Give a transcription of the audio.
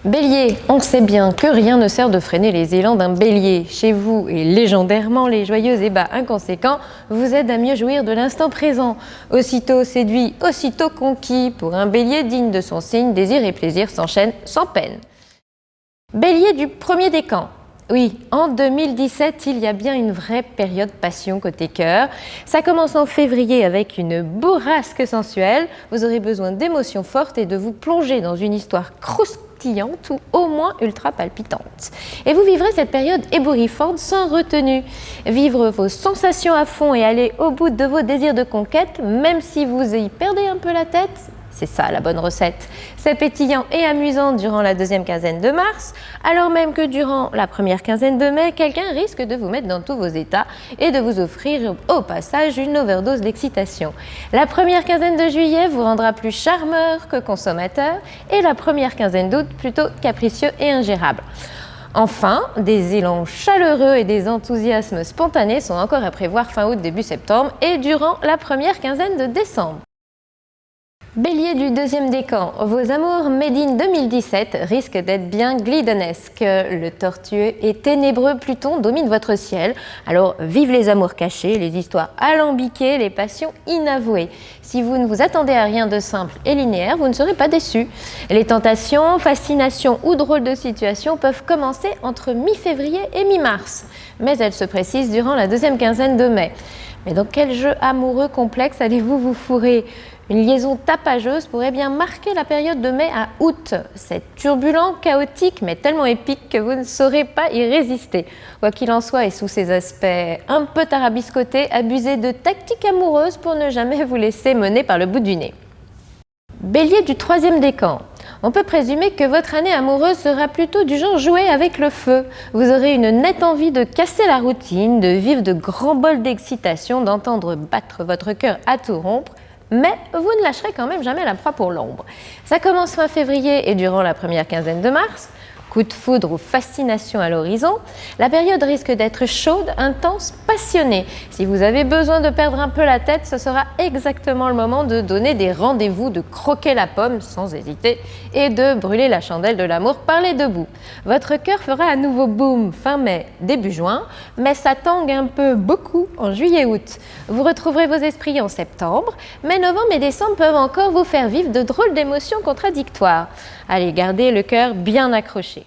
Bélier, on sait bien que rien ne sert de freiner les élans d'un bélier. Chez vous, et légendairement les joyeux ébats inconséquents vous aident à mieux jouir de l'instant présent. Aussitôt séduit, aussitôt conquis. Pour un bélier digne de son signe, désir et plaisir s'enchaînent sans peine. Bélier du premier décan. Oui, en 2017, il y a bien une vraie période passion côté cœur. Ça commence en février avec une bourrasque sensuelle. Vous aurez besoin d'émotions fortes et de vous plonger dans une histoire croustillante ou au moins ultra palpitante. Et vous vivrez cette période ébouriffante sans retenue. Vivre vos sensations à fond et aller au bout de vos désirs de conquête, même si vous y perdez un peu la tête. C'est ça la bonne recette. C'est pétillant et amusant durant la deuxième quinzaine de mars, alors même que durant la première quinzaine de mai, quelqu'un risque de vous mettre dans tous vos états et de vous offrir au passage une overdose d'excitation. La première quinzaine de juillet vous rendra plus charmeur que consommateur et la première quinzaine d'août plutôt capricieux et ingérable. Enfin, des élans chaleureux et des enthousiasmes spontanés sont encore à prévoir fin août, début septembre et durant la première quinzaine de décembre. Bélier du deuxième décan, vos amours Made in 2017 risquent d'être bien glidonesques. Le tortueux et ténébreux Pluton domine votre ciel, alors vive les amours cachés, les histoires alambiquées, les passions inavouées. Si vous ne vous attendez à rien de simple et linéaire, vous ne serez pas déçus. Les tentations, fascinations ou drôles de situations peuvent commencer entre mi-février et mi-mars, mais elles se précisent durant la deuxième quinzaine de mai. Mais dans quel jeu amoureux complexe allez-vous vous fourrer ? Une liaison tapageuse pourrait bien marquer la période de mai à août. C'est turbulent, chaotique, mais tellement épique que vous ne saurez pas y résister. Quoi qu'il en soit, et sous ces aspects un peu tarabiscotés, abusez de tactiques amoureuses pour ne jamais vous laisser mener par le bout du nez. Bélier du troisième décan. On peut présumer que votre année amoureuse sera plutôt du genre jouer avec le feu. Vous aurez une nette envie de casser la routine, de vivre de grands bols d'excitation, d'entendre battre votre cœur à tout rompre. Mais vous ne lâcherez quand même jamais la proie pour l'ombre. Ça commence fin février et durant la première quinzaine de mars. Coup de foudre ou fascination à l'horizon, la période risque d'être chaude, intense, passionnée. Si vous avez besoin de perdre un peu la tête, ce sera exactement le moment de donner des rendez-vous, de croquer la pomme sans hésiter et de brûler la chandelle de l'amour par les deux bouts. Votre cœur fera à nouveau boum fin mai, début juin, mais ça tangue un peu beaucoup en juillet-août. Vous retrouverez vos esprits en septembre, mais novembre et décembre peuvent encore vous faire vivre de drôles d'émotions contradictoires. Allez, gardez le cœur bien accroché.